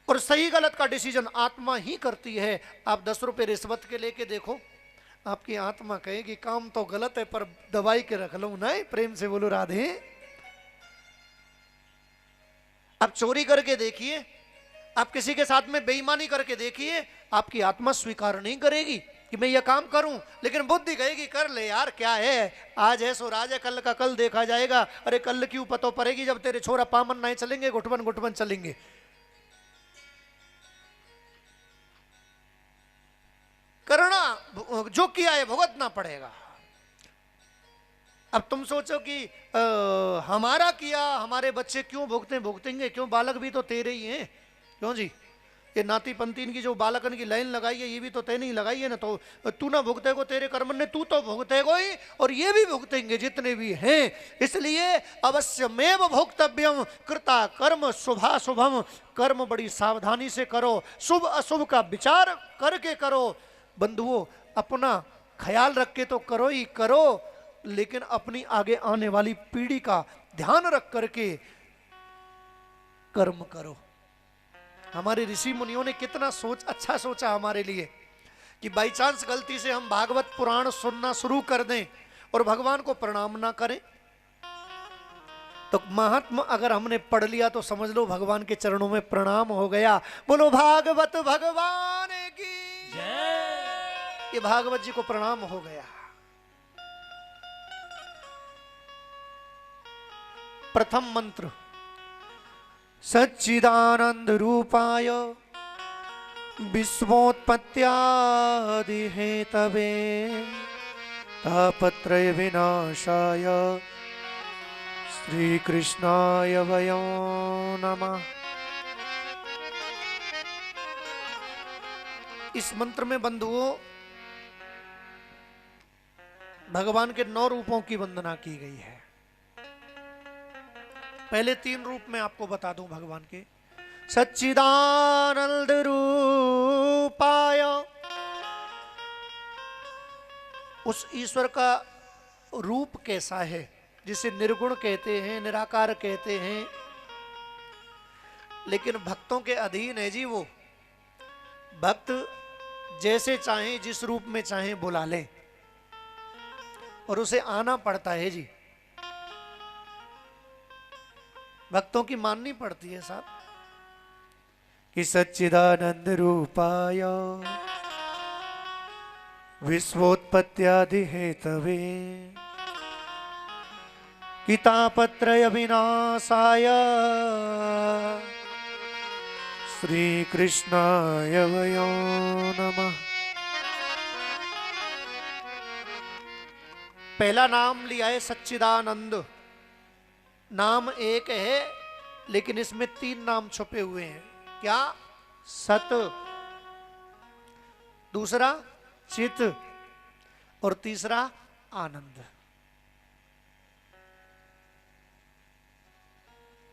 और सही गलत का डिसीजन आत्मा ही करती है। आप 10 रुपए रिश्वत के लेके देखो, आपकी आत्मा कहेगी काम तो गलत है पर दवाई के रख लो। नहीं, प्रेम से बोलो राधे। आप चोरी करके देखिए, आप किसी के साथ में बेईमानी करके देखिए, आपकी आत्मा स्वीकार नहीं करेगी कि मैं ये काम करूं, लेकिन बुद्धि कहेगी कर ले यार, क्या है, आज है सो राज है, कल का कल देखा जाएगा। अरे कल क्यों पतो पड़ेगी जब तेरे छोरा पामन नहीं चलेंगे, घुटमन घुटमन चलेंगे। करना जो किया है भुगतना पड़ेगा। अब तुम सोचो कि हमारा किया हमारे बच्चे क्यों भुगतेंगे क्यों, बालक भी तो तेरे ही हैं। क्यों जी, ये नाती पंतीन की जो बालकन की लाइन लगाई है ये भी तो तैने ही लगाई है ना, तो तू ना भुगतेगो तेरे कर्म ने, तू तो भुगतेगो ही, और ये भी भुगतेंगे जितने भी हैं। इसलिए अवश्यमेव भोक्तव्यम कृता कर्म शुभाशुभम, कर्म बड़ी सावधानी से करो, शुभ अशुभ का विचार करके करो। बंधुओं, अपना ख्याल रख के तो करो ही करो, लेकिन अपनी आगे आने वाली पीढ़ी का ध्यान रख करके कर्म करो। हमारे ऋषि मुनियों ने कितना अच्छा सोचा हमारे लिए कि बाई चांस गलती से हम भागवत पुराण सुनना शुरू कर दें और भगवान को प्रणाम ना करें, तो महात्मा अगर हमने पढ़ लिया तो समझ लो भगवान के चरणों में प्रणाम हो गया। बोलो भागवत भगवान की जय। ये भागवत जी को प्रणाम हो गया। प्रथम मंत्र, सच्चिदानंद रूपाय विश्वोत्पत्त्यादि हेतवे तापत्रय विनाशाय श्री कृष्णाय वयं नमः। इस मंत्र में बंधुओं भगवान के 9 रूपों की वंदना की गई है। पहले 3 रूप में आपको बता दूं भगवान के। सच्चिदानंद रूपाय, उस ईश्वर का रूप कैसा है जिसे निर्गुण कहते हैं, निराकार कहते हैं, लेकिन भक्तों के अधीन है जी। वो भक्त जैसे चाहे जिस रूप में चाहे बुला ले, और उसे आना पड़ता है जी, भक्तों की माननी पड़ती है साहब। कि सच्चिदानंद रूपाय विश्वोत्पत्त्यादि हेतवे तापत्रय विनाशाय श्री कृष्णाय वयं नमः। पहला नाम लिया है सच्चिदानंद। नाम एक है लेकिन इसमें 3 नाम छुपे हुए हैं। क्या? सत, दूसरा चित, और तीसरा आनंद।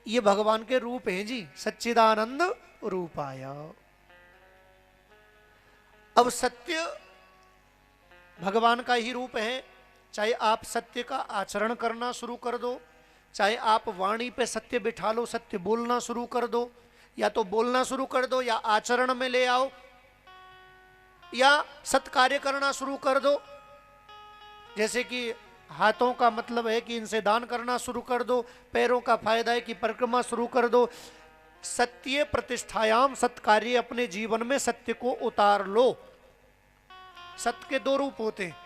ये भगवान के रूप हैं जी, सच्चिदानंद रूपाय। अब सत्य भगवान का ही रूप है। चाहे आप सत्य का आचरण करना शुरू कर दो, चाहे आप वाणी पे सत्य बिठा लो, सत्य बोलना शुरू कर दो, या तो बोलना शुरू कर दो या आचरण में ले आओ, या सत्कार्य करना शुरू कर दो। जैसे कि हाथों का मतलब है कि इनसे दान करना शुरू कर दो, पैरों का फायदा है कि परिक्रमा शुरू कर दो। सत्य प्रतिष्ठायाम, सत्कार्य, अपने जीवन में सत्य को उतार लो। सत्य के 2 रूप होते हैं,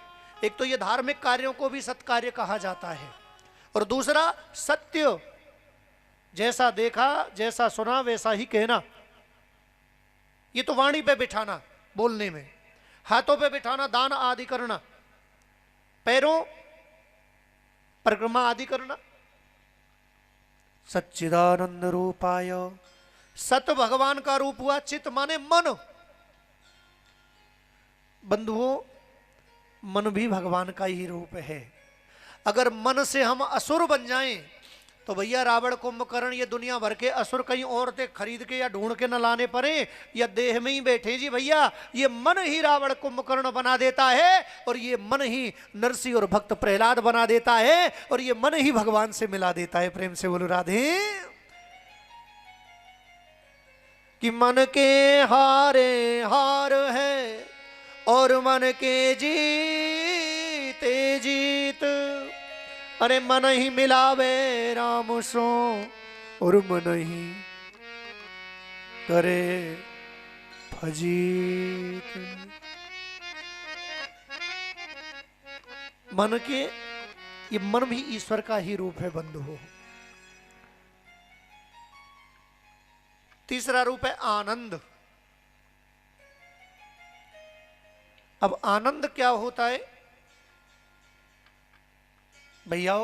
एक तो ये धार्मिक कार्यों को भी सत्कार्य कहा जाता है, और दूसरा सत्य, जैसा देखा जैसा सुना वैसा ही कहना। ये तो वाणी पे बिठाना, बोलने में, हाथों पे बिठाना, दान आदि करना, पैरों परिक्रमा आदि करना। सच्चिदानंद रूपाय, सत भगवान का रूप हुआ। चित माने मन। बंधुओं, मन भी भगवान का ही रूप है। अगर मन से हम असुर बन जाएं तो भैया रावण कुंभकर्ण ये दुनिया भर के असुर कहीं और से खरीद के या ढूंढ के न लाने पड़े, या देह में ही बैठे जी भैया। ये मन ही रावण कुंभकर्ण बना देता है, और ये मन ही नरसिंह और भक्त प्रहलाद बना देता है, और ये मन ही भगवान से मिला देता है। प्रेम से बोलो राधे। कि मन के हारे हार है और मन के जीते जीत। अरे मन ही मिलावे राम सो और मन ही करे फजीत। मन के, ये मन भी ईश्वर का ही रूप है बंधु हो। तीसरा रूप है आनंद। अब आनंद क्या होता है भैया?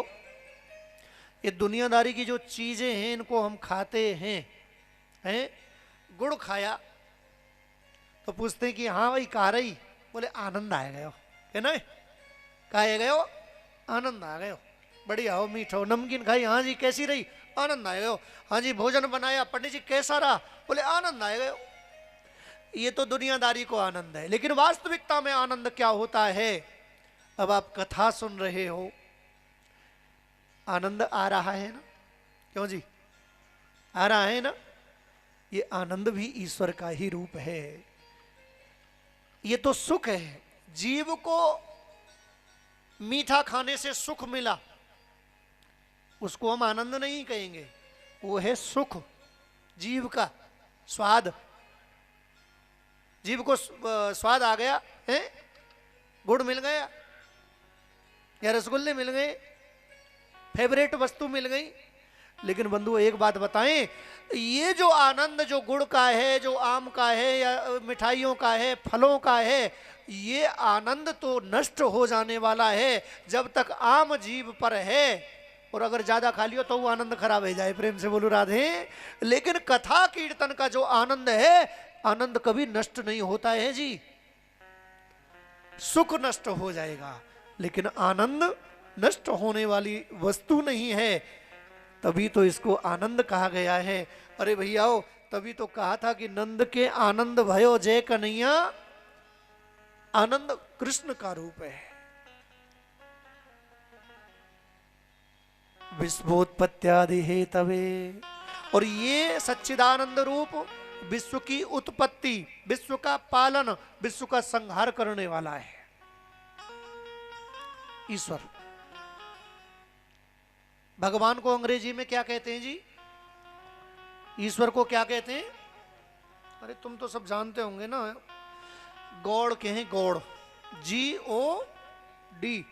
ये दुनियादारी की जो चीजें हैं इनको हम खाते हैं गुड़ खाया तो पूछते हैं कि हाँ भाई कहा रही, बोले आनंद आ गयो है ना, कहा गयो आनंद आ गयो, बढ़िया हो मीठा हो। नमकीन खाई, हाँ जी कैसी रही, आनंद आ गयो। हाँ जी भोजन बनाया, पंडित जी कैसा रहा, बोले आनंद आ गयो। ये तो दुनियादारी को आनंद है, लेकिन वास्तविकता में आनंद क्या होता है? अब आप कथा सुन रहे हो, आनंद आ रहा है ना? क्यों जी, आ रहा है ना? ये आनंद भी ईश्वर का ही रूप है। ये तो सुख है। जीव को मीठा खाने से सुख मिला, उसको हम आनंद नहीं कहेंगे, वो है सुख, जीव का स्वाद। जीव को स्वाद आ गया है, गुड़ मिल गया या रसगुल्ले मिल गए, फेवरेट वस्तु मिल गई। लेकिन बंधु एक बात बताएं, ये जो आनंद जो गुड़ का है, जो आम का है या मिठाइयों का है, फलों का है, ये आनंद तो नष्ट हो जाने वाला है जब तक आम जीव पर है। और अगर ज्यादा खा लियो तो वो आनंद खराब हो जाए। प्रेम से बोलो राधे। लेकिन कथा कीर्तन का जो आनंद है, आनंद कभी नष्ट नहीं होता है जी। सुख नष्ट हो जाएगा लेकिन आनंद नष्ट होने वाली वस्तु नहीं है, तभी तो इसको आनंद कहा गया है। अरे भैयाओ, तभी तो कहा था कि नंद के आनंद भयो जय कन्हैया। आनंद कृष्ण का रूप है। विश्वोत्पत्त्यादि हेतवे, और ये सच्चिदानंद रूप विश्व की उत्पत्ति, विश्व का पालन, विश्व का संहार करने वाला है ईश्वर। भगवान को अंग्रेजी में क्या कहते हैं जी? ईश्वर को क्या कहते हैं? अरे तुम तो सब जानते होंगे ना, गॉड कहें, गॉड, GOD।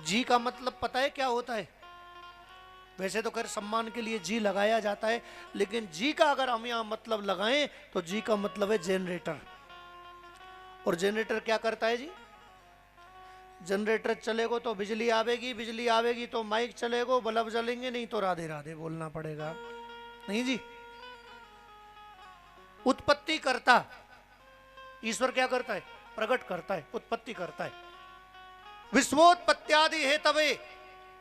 जी का मतलब पता है क्या होता है? वैसे तो खैर सम्मान के लिए जी लगाया जाता है, लेकिन जी का अगर हम यहां मतलब लगाएं तो जी का मतलब है जनरेटर। और जनरेटर क्या करता है जी? जनरेटर चलेगा तो बिजली आवेगी, बिजली आवेगी तो माइक चलेगा, बल्ब जलेंगे, नहीं तो राधे राधे बोलना पड़ेगा। नहीं जी। उत्पत्ति करता ईश्वर क्या करता है? प्रकट करता है, उत्पत्ति करता है। विश्वोत्पत्त्यादि हेतवे,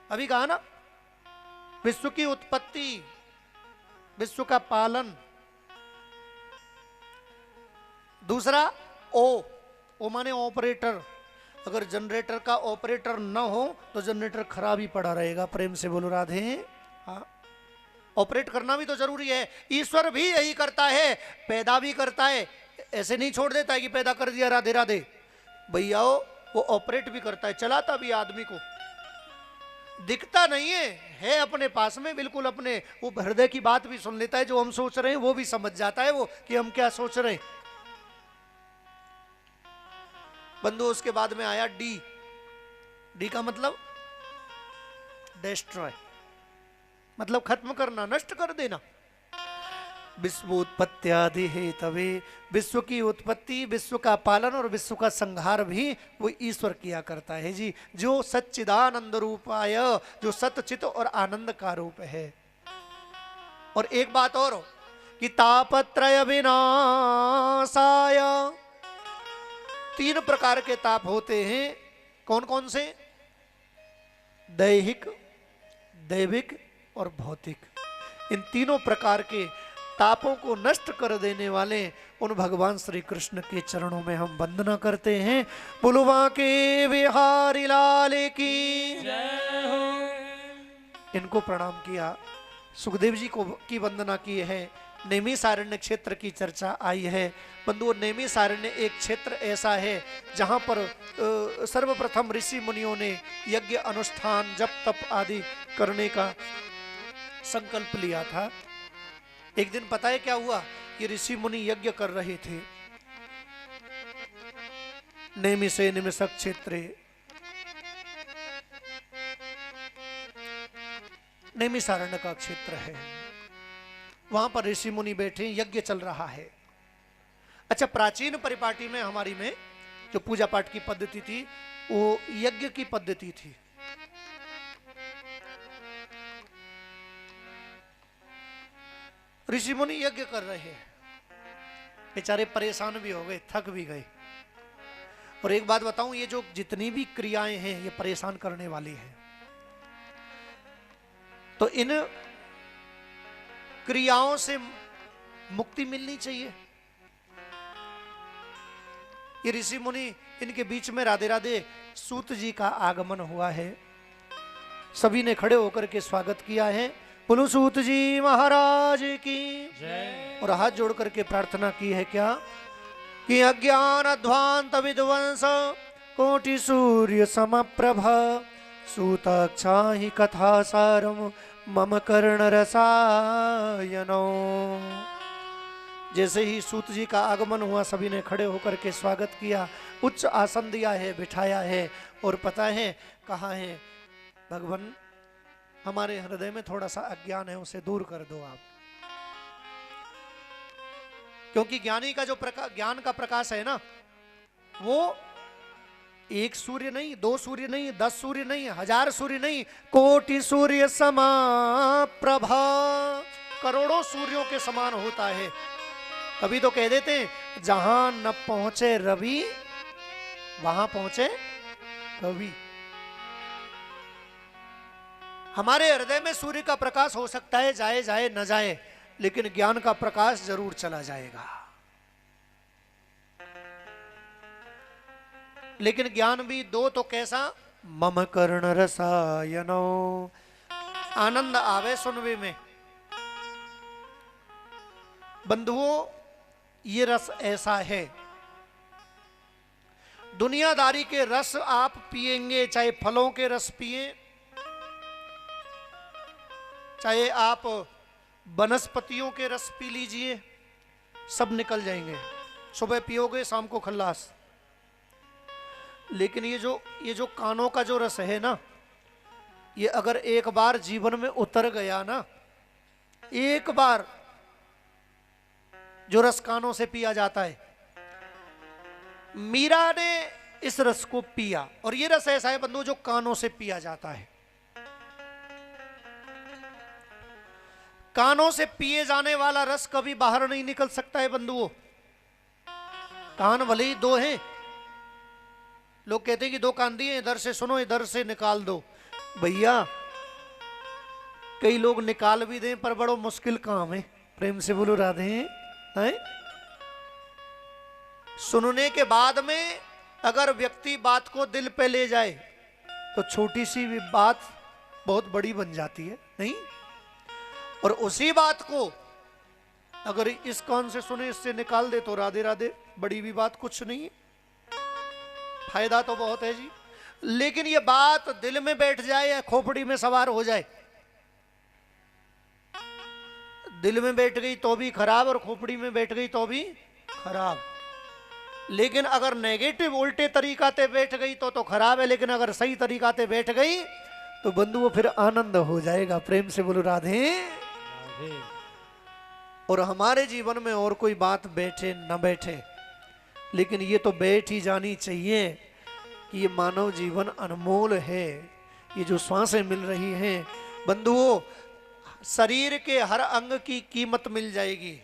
अभी कहा ना, विश्व की उत्पत्ति, विश्व का पालन। दूसरा ओ माने ऑपरेटर। अगर जनरेटर का ऑपरेटर न हो तो जनरेटर खराब ही पड़ा रहेगा। प्रेम से बोलो राधे। हाँ, ऑपरेट करना भी तो जरूरी है। ईश्वर भी यही करता है, पैदा भी करता है, ऐसे नहीं छोड़ देता है कि पैदा कर दिया राधे राधे। भैया वो ऑपरेट भी करता है, चलाता भी आदमी को। दिखता नहीं है अपने पास में, बिल्कुल अपने वो हृदय की बात भी सुन लेता है। जो हम सोच रहे हैं वो भी समझ जाता है वो कि हम क्या सोच रहे हैं। बंधु उसके बाद में आया डी का मतलब डिस्ट्रॉय, मतलब खत्म करना, नष्ट कर देना। विश्वोत्पत्त्यादि हेतवे, विश्व की उत्पत्ति, विश्व का पालन और विश्व का संहार भी वो ईश्वर किया करता है जी। जो सच्चिदानंद रूपाय, जो सतचित और आनंद का रूप है। और एक बात और कि तापत्रय विनाशाय, 3 प्रकार के ताप होते हैं। कौन कौन से? दैहिक, दैविक और भौतिक। इन तीनों प्रकार के तापों को नष्ट कर देने वाले उन भगवान श्री कृष्ण के चरणों में हम वंदना करते हैं। बोलो बांके बिहारी लाल की जय हो। इनको प्रणाम किया, सुखदेव जी को की वंदना की है। नेमिसारण्य क्षेत्र की चर्चा आई है। बंधुओं, नेमिसारण्य एक क्षेत्र ऐसा है जहां पर सर्वप्रथम ऋषि मुनियों ने यज्ञ अनुष्ठान जप तप आदि करने का संकल्प लिया था। एक दिन पता है क्या हुआ? ये ऋषि मुनि यज्ञ कर रहे थे। नेमिसे निमिषक क्षेत्रे, नेमिसारण्य का क्षेत्र है, वहां पर ऋषि मुनि बैठे, यज्ञ चल रहा है। अच्छा, प्राचीन परिपाटी में हमारी में जो पूजा पाठ की पद्धति थी वो यज्ञ की पद्धति थी। ऋषि मुनि यज्ञ कर रहे हैं, बेचारे परेशान भी हो गए, थक भी गए। और एक बात बताऊं, ये जो जितनी भी क्रियाएं हैं ये परेशान करने वाली हैं। तो इन क्रियाओं से मुक्ति मिलनी चाहिए। ये ऋषि मुनि, इनके बीच में राधे राधे सूत जी का आगमन हुआ है। सभी ने खड़े होकर के स्वागत किया है। बोलो सूत जी महाराज की जय। और हाथ जोड़ करके प्रार्थना की है क्या कि अज्ञान अध्वांत विध्वंस कोटि सूर्य समप्रभ सूताक्षाहि कथा सारम मम कर्ण रसायनो। जैसे ही सूत जी का आगमन हुआ, सभी ने खड़े होकर के स्वागत किया, उच्च आसन दिया है, बिठाया है। और पता है कहाँ है? भगवान, हमारे हृदय में थोड़ा सा अज्ञान है, उसे दूर कर दो आप। क्योंकि ज्ञानी का जो ज्ञान का प्रकाश है ना, वो एक सूर्य नहीं, दो सूर्य नहीं, 10 सूर्य नहीं, 1000 सूर्य नहीं, कोटि सूर्य समाप्रभा, करोड़ों सूर्यों के समान होता है। कभी तो कह देते हैं जहां न पहुंचे रवि वहां पहुंचे कवि। हमारे हृदय में सूर्य का प्रकाश हो सकता है, जाए जाए न जाए, लेकिन ज्ञान का प्रकाश जरूर चला जाएगा। लेकिन ज्ञान भी दो तो कैसा? मम कर्ण रसायनो, आनंद आवे सुनवे में। बंधुओं, ये रस ऐसा है, दुनियादारी के रस आप पिएंगे, चाहे फलों के रस पिए, चाहे आप वनस्पतियों के रस पी लीजिए, सब निकल जाएंगे। सुबह पियोगे, शाम को खल्लास। लेकिन ये जो कानों का जो रस है ना, ये अगर एक बार जीवन में उतर गया ना, एक बार जो रस कानों से पिया जाता है, मीरा ने इस रस को पिया। और ये रस ऐसा है बंधु जो कानों से पिया जाता है। कानों से पिए जाने वाला रस कभी बाहर नहीं निकल सकता है बंधुओं। कान भले ही दो हैं, लोग कहते हैं कि 2 कान दिए, इधर से सुनो इधर से निकाल दो। भैया, कई लोग निकाल भी दें पर बड़ो मुश्किल काम है। प्रेम से बोलो राधे हैं। सुनने के बाद में अगर व्यक्ति बात को दिल पे ले जाए तो छोटी सी भी बात बहुत बड़ी बन जाती है, नहीं? और उसी बात को अगर इस कान से सुने, इससे निकाल दे तो राधे राधे, बड़ी भी बात कुछ नहीं है, फायदा तो बहुत है जी। लेकिन ये बात दिल में बैठ जाए या खोपड़ी में सवार हो जाए, दिल में बैठ गई तो भी खराब और खोपड़ी में बैठ गई तो भी खराब। लेकिन अगर नेगेटिव उल्टे तरीका से बैठ गई तो खराब है, लेकिन अगर सही तरीका से बैठ गई तो बंधुओं फिर आनंद हो जाएगा। प्रेम से बोलो राधे। और हमारे जीवन में और कोई बात बैठे न बैठे, लेकिन ये तो बैठ ही जानी चाहिए कि ये मानव जीवन अनमोल है। ये जो श्वासें मिल रही हैं बंधुओं, शरीर के हर अंग की कीमत मिल जाएगी।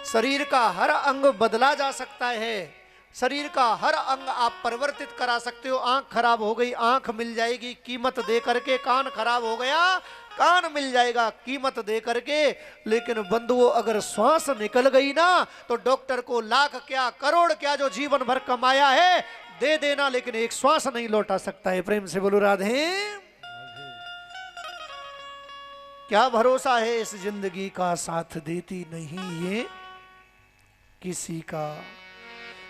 शरीर का हर अंग बदला जा सकता है, शरीर का हर अंग आप परिवर्तित करा सकते हो। आंख खराब हो गई, आंख मिल जाएगी कीमत दे करके। कान खराब हो गया, कान मिल जाएगा कीमत दे करके। लेकिन बंधुओं, अगर श्वास निकल गई ना तो डॉक्टर को लाख क्या करोड़ क्या जो जीवन भर कमाया है दे देना, लेकिन एक श्वास नहीं लौटा सकता है। प्रेम से बोलो राधे। क्या भरोसा है इस जिंदगी का, साथ देती नहीं ये किसी का।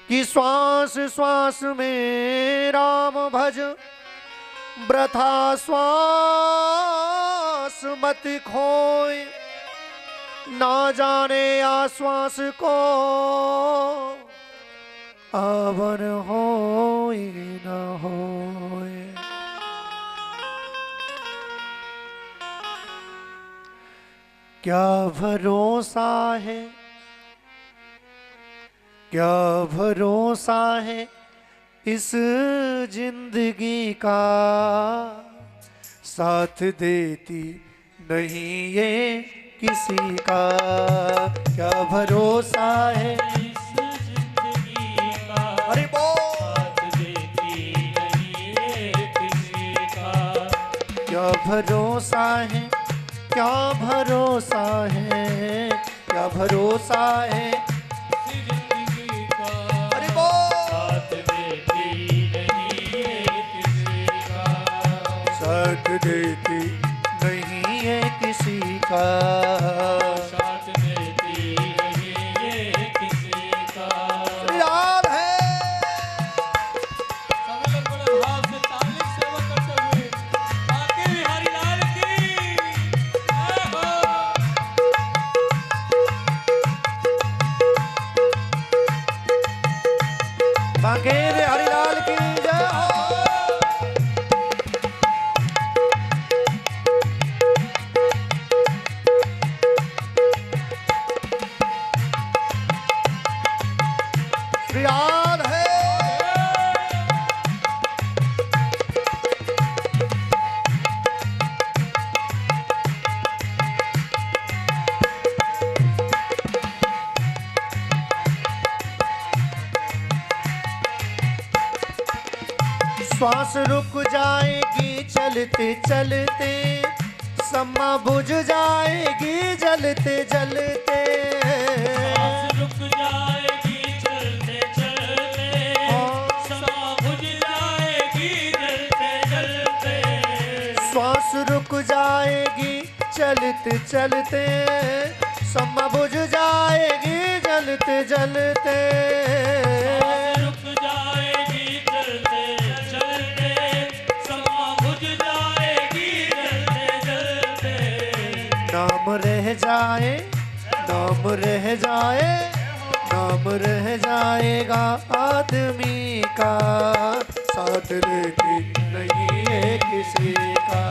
कि श्वास श्वास में राम भज, वृथा श्वास मत खोए। ना जाने आश्वास को आवन होए न होए। क्या भरोसा है, क्या भरोसा है इस जिंदगी का, साथ देती नहीं ये किसी का। क्या भरोसा है इस जिंदगी का, अरे बोल। साथ देती नहीं ये किसी का। क्या भरोसा है, क्या भरोसा है, क्या भरोसा है इस जिंदगी का, अरे बोल। साथ देती नहीं ये किसी का। साथ देती नहीं है किसी का। साथ देती नहीं ये किसी का। याद है सभी लोग बड़े भाव से ताली सेवा करते हुए बांके बिहारी लाल की जय हो। बांके बिहारी लाल की जय हो। याद है श्वास रुक जाएगी चलते चलते, सम्मा बुझ जाएगी जलते जलते। सांस रुक जाएगी चलते चलते, समा बुझ जाएगी जलते जलते। श्वास रुक जाएगी चलते चलते, सम्मा बुझ जाएगी जलते जलते। सांस रुक जाएगी चलते चलते, समा बुझ जाएगी जलते जलते। नाम रह जाए, नाम रह जाए, नाम रह जाएगा आदमी का, साथ लेती नहीं है किसी का।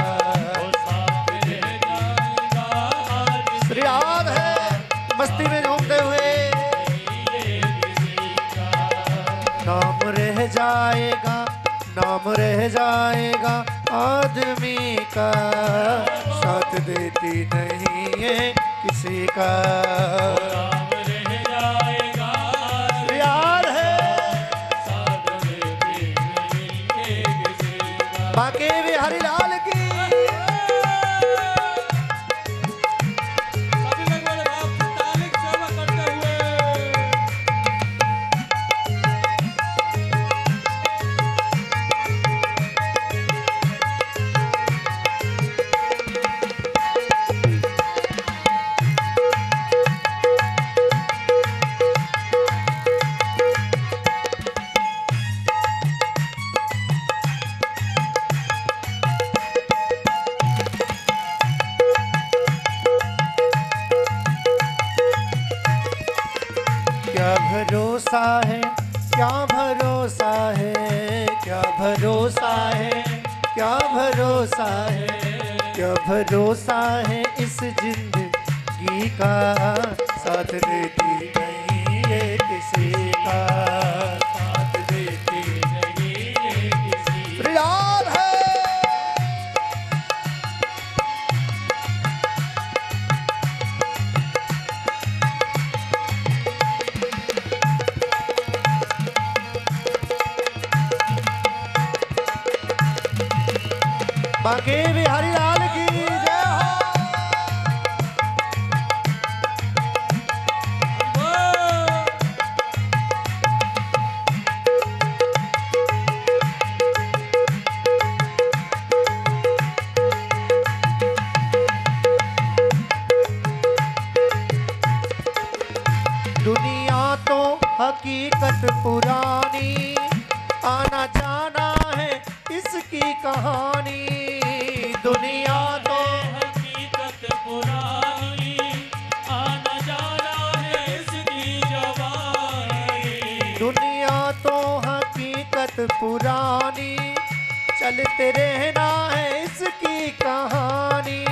वो साथ रह जाएगा आज श्री याद है मस्ती में झूमते हुए। नाम रह जाएगा, नाम रह जाएगा आदमी का, साथ देती नहीं है किसी का। नाम रह जाएगा आज याद है साथ देती नहीं है किसी का। बांके बिहारी लाल की। सभी लोग बड़े भाव से ताली सेवा करते हुए क्या भरोसा है, क्या भरोसा है, क्या भरोसा है, क्या भरोसा है, क्या भरोसा है इस जिंदगी का, साथ देती नहीं है किसी का। साथ देती नहीं है किसी का। याद है बांके बिहारी लाल की जय हो। हकीकत पुरानी, आना जाना है इसकी कहानी। दुनिया तो हकीकत पुरानी, आना जाना है इसकी जवानी। दुनिया तो हकीकत पुरानी, चलते रहना है इसकी कहानी।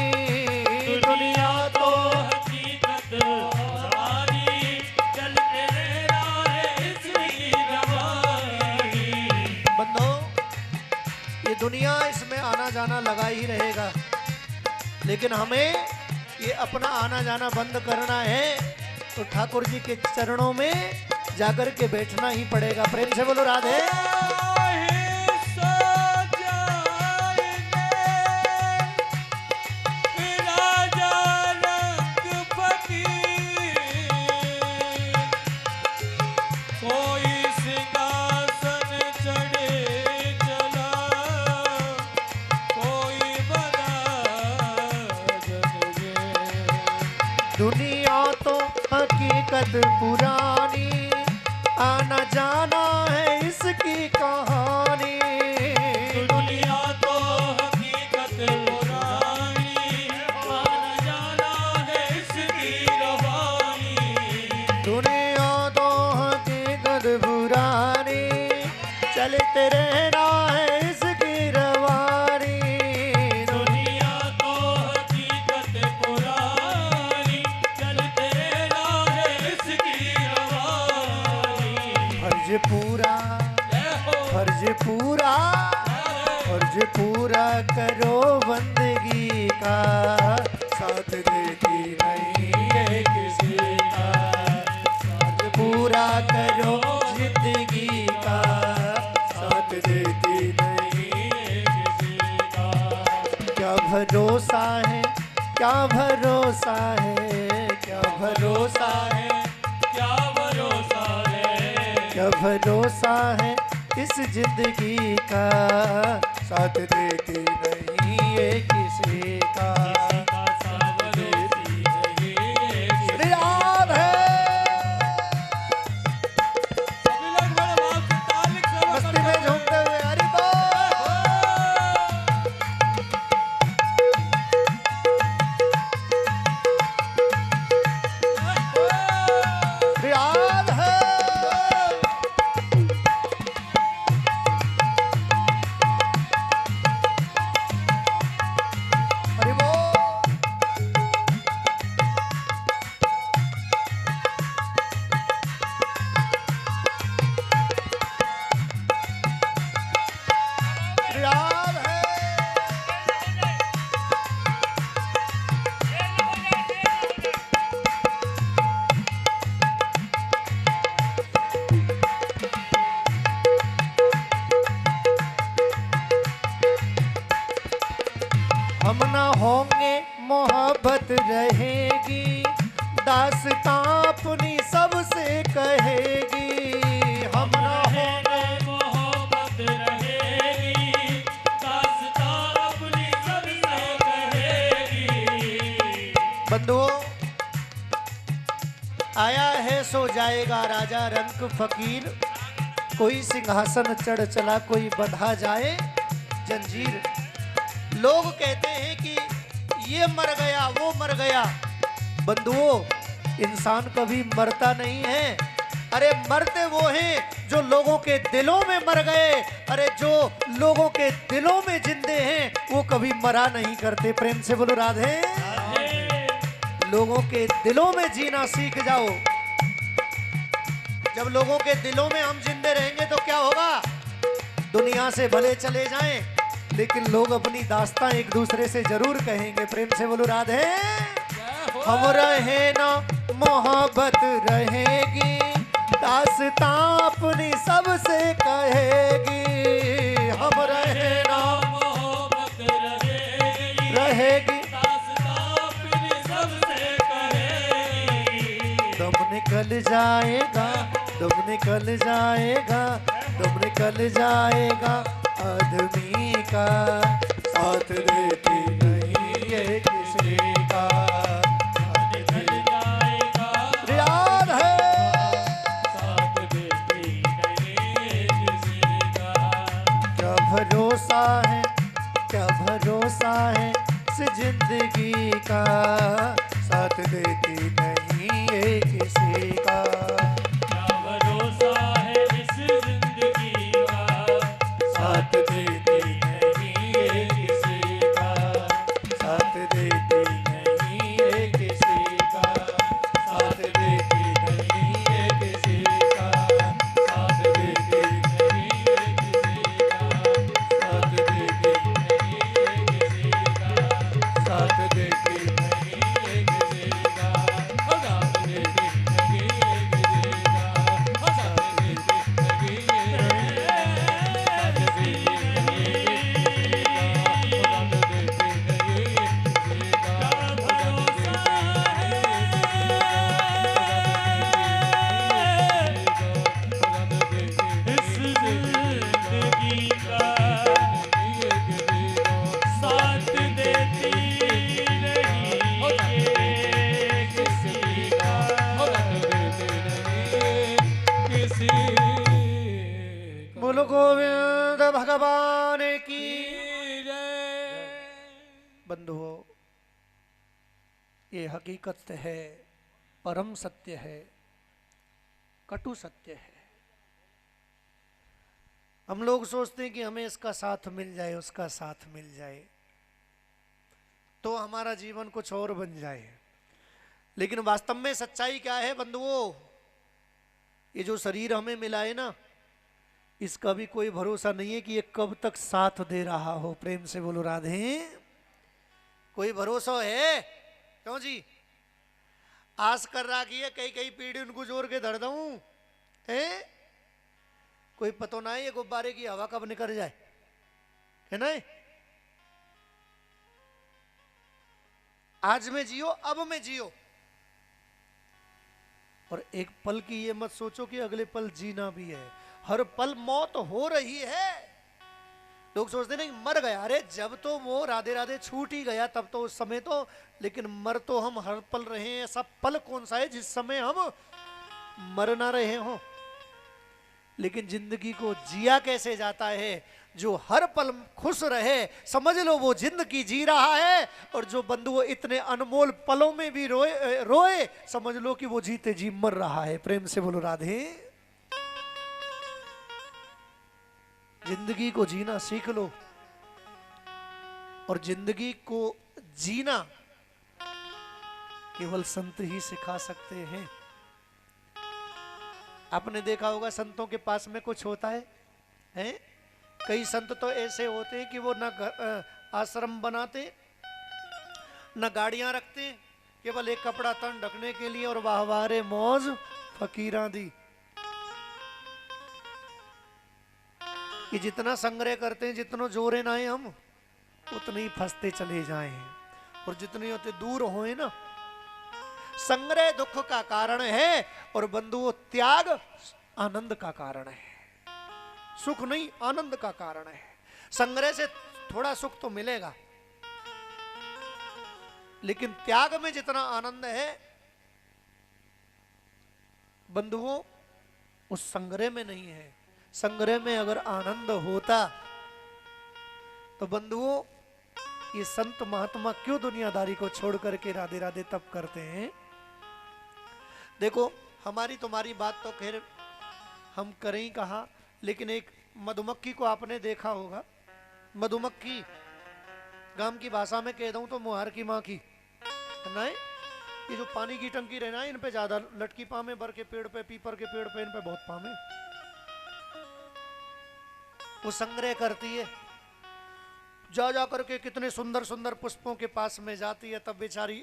दुनिया तो हकीकत पुरानी, चलते रहना है इसकी जवानी। बंदो, ये दुनिया इसमें आना जाना लगा ही रहेगा, लेकिन हमें ये अपना आना जाना बंद करना है तो ठाकुर जी के चरणों में जाकर के बैठना ही पड़ेगा। प्रेम से बोलो राधे। दुनिया तो हकीकत पुरानी, आना जाना है इसकी कहानी। दुनिया तो हकीकत पुरानी, आना जाना है इसकी रवानी। दुनिया तो हकीकत पुरानी, चलते रहना है इसकी रवानी। दुनिया तो हकीकत पुरानी, चलते रहना है इसकी रवानी। फर्ज पूरा, जय हो, फर्ज पूरा, फर्ज पूरा करो बंदगी का, साथ देती नहीं है किसी का। फर्ज पूरा करो जिंदगी का, साथ देती नहीं है किसी का। क्या भरोसा है, क्या भरोसा है, क्या भरोसा है, क्या भरोसा है, क्या भरोसा है इस जिंदगी का, साथ देती नहीं है किसी का। का साथ देती नहीं है किसी श्री राधे। सभी लोग बड़े भाव से ताली से मस्ती में झूमते हुए हरि बोल। श्री राधे। हरि बोल। श्री राधे। हम ना होंगे मोहब्बत रहेगी, दास्तां अपनी सबसे कहेगी। हम ना होंगे, मोहब्बत रहेगी, दास्तां अपनी सबसे कहेगी। बंधुओं, आया है सो जाएगा राजा रंक फकीर, कोई सिंहासन चढ़ चला कोई बंधा जाए जंजीर। लोग कहते हैं कि ये मर गया वो मर गया। बंधुओं, इंसान कभी मरता नहीं है। अरे मरते वो हैं जो लोगों के दिलों में मर गए। अरे जो लोगों के दिलों में जिंदे हैं वो कभी मरा नहीं करते। प्रेम से बोलो राधे। लोगों के दिलों में जीना सीख जाओ। जब लोगों के दिलों में हम जिंदे रहेंगे तो क्या होगा? दुनिया से भले चले जाएं, लेकिन लोग अपनी दास्तां एक दूसरे से जरूर कहेंगे। प्रेम से बोलो राधे। हम रहे ना मोहब्बत रहेगी, दास्तां अपनी सबसे कहेगी। हम रहे ना मोहब्बत रहेगी, रहेगी, दास्तां अपनी सबसे कहेगी। दम निकल जाएगा, दम निकल जाएगा, दम निकल जाएगा आदमी का, साथ देती नहीं ये किसी का। निकल जाएगा याद है साथ दे इस जिंदगी का, साथ देती नहीं है किसी का। क्या भरोसा है इस जिंदगी का, साथ देती नहीं है किसी का, साथ देती नहीं है किसी का, साथ देती नहीं है किसी का, साथ देती नहीं है किसी का, साथ देती नहीं है किसी का, साथ देती नहीं है किसी का, साथ देती नहीं है किसी का, साथ देती नहीं है इस जिंदगी का, साथ देती नहीं ये किसी का, किसी का। बोलो गोविंद भगवान की। बंधुओं, ये हकीकत है, परम सत्य है, कटु सत्य है। हम लोग सोचते हैं कि हमें इसका साथ मिल जाए, उसका साथ मिल जाए, तो हमारा जीवन कुछ और बन जाए। लेकिन वास्तव में सच्चाई क्या है बंधुओं? ये जो शरीर हमें मिला है ना, इसका भी कोई भरोसा नहीं है कि ये कब तक साथ दे रहा हो। प्रेम से बोलो राधे। कोई भरोसा है? क्यों जी? आस कर रहा कि ये कई कई पीढ़ी उनको जोड़ के धर दूं, है? कोई पता ना है ये गुब्बारे की हवा कब निकल जाए, है ना? आज में जियो, अब में जियो, और एक पल की ये मत सोचो कि अगले पल जीना भी है। हर पल मौत हो रही है। लोग सोचते नहीं मर गया, अरे जब तो वो राधे राधे छूट ही गया तब तो उस समय तो, लेकिन मर तो हम हर पल रहे हैं। ऐसा पल कौन सा है जिस समय हम मर ना रहे हों? लेकिन जिंदगी को जिया कैसे जाता है? जो हर पल खुश रहे, समझ लो वो जिंदगी जी रहा है। और जो बंधु इतने अनमोल पलों में भी रोए, समझ लो कि वो जीते जी मर रहा है। प्रेम से बोलो राधे। जिंदगी को जीना सीख लो, और जिंदगी को जीना केवल संत ही सिखा सकते हैं। आपने देखा होगा संतों के पास में कुछ होता है, हैं? कई संत तो ऐसे होते हैं कि वो न आश्रम बनाते, न गाड़ियां रखते, केवल एक कपड़ा तन ढकने के लिए, और वाहवारे मौज फकीरां दी। कि जितना संग्रह करते हैं, जितना जोरे ना है हम, उतने ही फंसते चले जाएं। और जितने होते दूर होए ना, संग्रह दुख का कारण है, और बंधुओं त्याग आनंद का कारण है। सुख नहीं, आनंद का कारण है। संग्रह से थोड़ा सुख तो मिलेगा, लेकिन त्याग में जितना आनंद है बंधुओं, उस संग्रह में नहीं है। संग्रह में अगर आनंद होता तो बंधुओं, ये संत महात्मा क्यों दुनियादारी को छोड़ करके राधे राधे तप करते हैं? देखो, हमारी तुम्हारी बात तो खैर हम करें ही कहा, लेकिन एक मधुमक्खी को आपने देखा होगा। मधुमक्खी, गांव की भाषा में कह दूं तो मुहार की माँ की, नहीं? ये जो पानी की टंकी रहना है, इन पे ज्यादा लटकी पामे, बर के पेड़ पे, पीपर के पेड़ पे, इन पे बहुत पामे। वो संग्रह करती है, जा जा करके कितने सुंदर सुंदर पुष्पों के पास में जाती है, तब बेचारी